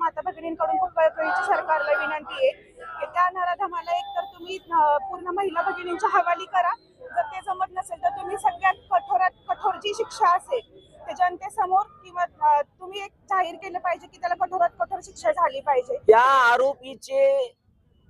माता भगिनींकडून खूप कळकळीची सरकारला विनंती आहे की त्या नराधमाला एक तर तुम्ही पूर्ण महिला भगिनींच्या हवाली करा, जर ते जमत नसेल तर तुम्ही सगळ्यात कठोरात कठोर जी शिक्षा असेल ते जनतेसमोर किंवा तुम्ही एक जाहीर केलं पाहिजे की त्याला कठोरात कठोर शिक्षा झाली पाहिजे। त्या आरोपीचे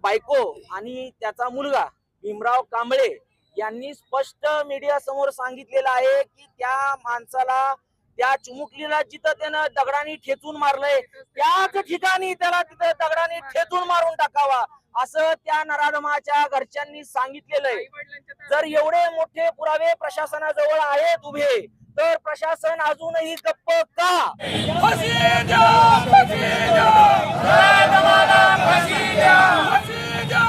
बायको आणि त्याचा मुलगा भीमराव कांबळे यांनी स्पष्ट मीडिया समोर सांगितलेलं आहे की त्या माणसाला, त्या चिमुकलीला जिथं त्यानं दगडाने ठेचून मारलंय त्याच ठिकाणी त्याला तिथं दगडाने ठेचून मारून टाकावा असं त्या नराधमाच्या घरच्यांनी सांगितलेलं आहे। जर एवढे मोठे पुरावे प्रशासनाजवळ आहेत उभे तर प्रशासन अजूनही गप्प का? फाशी द्या, फाशी द्या, नराधमाला फाशी द्या, फाशी द्या,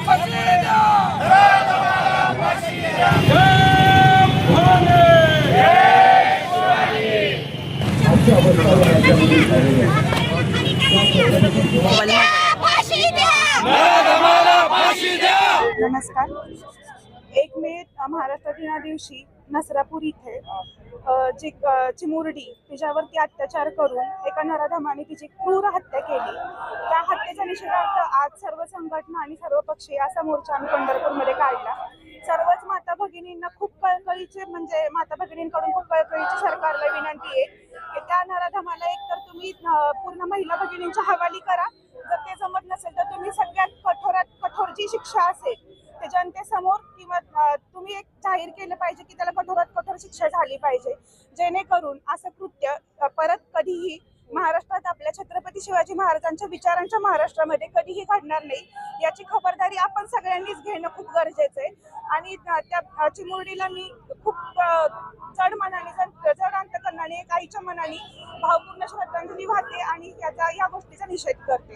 फाशी द्या, नराधमाला फाशी द्या। जय भवानी, जय शिवाजी। फाशी द्या, नराधमाला फाशी द्या। नमस्कार। 1 मे महाराष्ट्र दिना दिवशी नसरापूर इथे जी चिमुरडी तिच्यावरती अत्याचार करून एका नराधमाने तिची क्रूर हत्या केली, त्या हत्येच्या निषेधार्थ आज सर्व संघटना आणि सर्व पक्षीय असा मोर्चा आम्ही पंढरपूरमध्ये काढला। सर्वच माता भगिनींना खूप कळकळीचे म्हणजे माता भगिनींकडून खूप कळकळीची सरकारला विनंती आहे की त्या नराधमाला एक तर तुम्ही पूर्ण महिला भगिनींच्या हवाली करा, जर ते जमत नसेल तर तुम्ही सगळ्यात कठोरात कठोर जी शिक्षा असेल ते जनतेसमोर किंवा तुम्ही एक जाहीर केलं पाहिजे की त्याला कठोरात कठोर शिक्षा झाली पाहिजे, जेणेकरून असं कृत्य परत कधीही महाराष्ट्रात आपल्या छत्रपती शिवाजी महाराजांच्या विचारांच्या महाराष्ट्रामध्ये कधीही घडणार नाही याची खबरदारी आपण सगळ्यांनीच घेणं खूप गरजेचं आहे। आणि त्या चिमुरडीला मी खूप जड मनाने जड अंतकरणाने एक आईच्या मनाने भावपूर्ण श्रद्धांजली वाहते आणि या गोष्टीचा निषेध करते।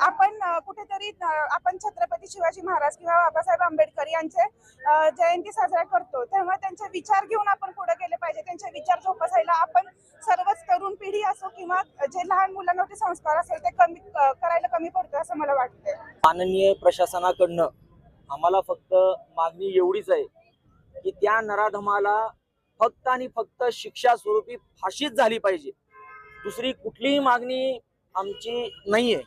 आपण कुठेतरी आपण छत्रपती शिवाजी महाराज किंवा बाबासाहेब आंबेडकर यांचे जयंती साजरा करतो तेव्हा त्यांचे विचार घेऊन आपण पुढे गेले पाहिजे, त्यांचे विचार जोपासायला आपण सर्वच तरुण पिढी असो किंवा जे लहान मुलांवरती संस्कार असेल ते करायला कमी पडतो असं मला वाटतंय। माननीय प्रशासनाकडनं आम्हाला फक्त मागणी एवढीच आहे की त्या नराधमाला फक्त आणि फक्त शिक्षा स्वरूपी फाशीच झाली पाहिजे, दुसरी कुठलीही मागणी आमची नाहीये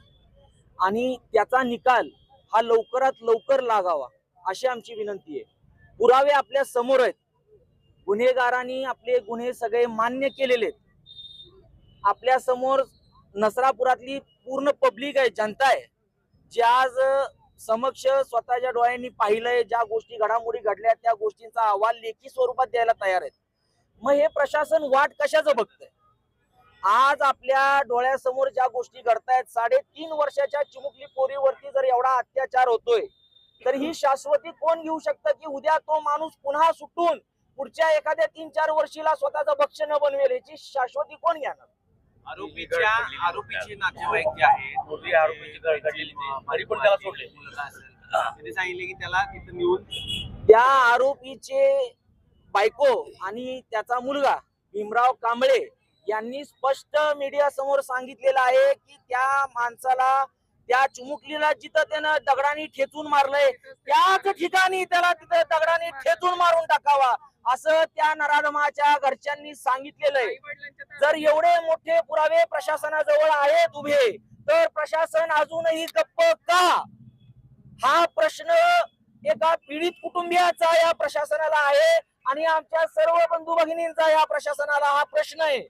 आणि त्याचा निकाल हा लवकरात लवकर लागावा अशी आमची विनंती आहे। पुरावे आपल्या समोर आहेत, गुन्हेगारांनी आपले गुन्हे सगळे मान्य केलेले आहेत, आपल्या समोर नसरापुरातली पूर्ण पब्लिक आहे, जनता आहे, जी आज समक्ष स्वतःच्या डोळ्यांनी पाहिलंय, ज्या गोष्टी घडामोडी घडल्या त्या गोष्टींचा अहवाल लेखी स्वरूपात द्यायला तयार आहेत। मग हे प्रशासन वाट कशाचं बघतंय? आज आपल्या डोळ्यासमोर ज्या गोष्टी घडतायत, 3.5 वर्षाच्या चिमुकली पोरीवरती जर एवढा अत्याचार होतोय तर ही शाश्वती कोण घेऊ शकतं की उद्या तो माणूस पुन्हा सुटून पुढच्या एखाद्या 3-4 वर्षीला स्वतःचं भक्ष न बनवेल, याची शाश्वती कोण घेणार? आरोपीचे नातेवाईक जे आहेत, आरोपीची घडलेली तरी पण त्याला सोडले, त्यांनी सांगितले की त्याला तिथं नेऊन त्या आरोपीचे बायको आणि त्याचा मुलगा भीमराव कांबळे यांनी स्पष्ट मीडिया समोर सांगितलेलं आहे की त्या माणसाला, त्या चिमुकलीला जिथं त्यानं दगडाने ठेचून मारलंय त्याच ठिकाणी त्याला तिथं दगडाने ठेचून मारून टाकावा असं त्या नराधमाच्या घरच्यांनी सांगितलेलं आहे। जर एवढे मोठे पुरावे प्रशासनाजवळ आहेत उभे तर प्रशासन अजूनही गप्प का? हा प्रश्न एका पीडित कुटुंबियाचा या प्रशासनाला आहे आणि आमच्या सर्व बंधू भगिनींचा या प्रशासनाला हा प्रश्न आहे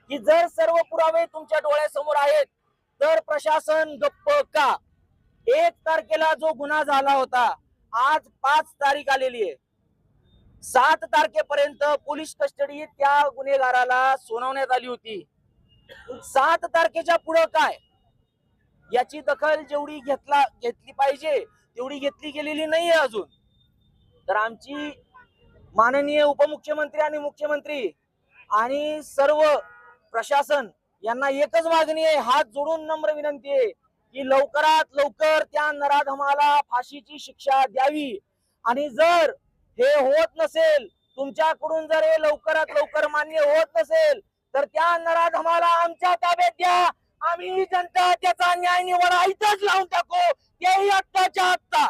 की जर सर्व पुरावे तुमच्या डोळ्यासमोर आहेत तर प्रशासन गप्प का? 1 तारखेला जो गुन्हा झाला होता, आज 5 तारीख आलेली आहे, 7 तारखेपर्यंत पोलीस कस्टडी त्या गुन्हेगाराला सुनावण्यात आली होती। 7 तारखेच्या पुढे काय? याची दखल जेवढी घेतली पाहिजे तेवढी घेतली गेलेली नाहीये अजून। तर आमची माननीय उपमुख्यमंत्री आणि मुख्यमंत्री आणि सर्व प्रशासन यांना एकच मागणी आहे, हात जोडून नम्र विनंती आहे की लवकरात लवकर त्या नराधमाला फाशीची शिक्षा द्यावी आणि जर हे होत नसेल, तुमच्याकडून जर हे लवकरात लवकर मान्य होत नसेल तर त्या नराधमाला आमच्या ताब्यात द्या, आम्ही जनता त्याचा न्याय निवाडा इथंच लावून टाकू, तेही आत्ताच्या आत्ता।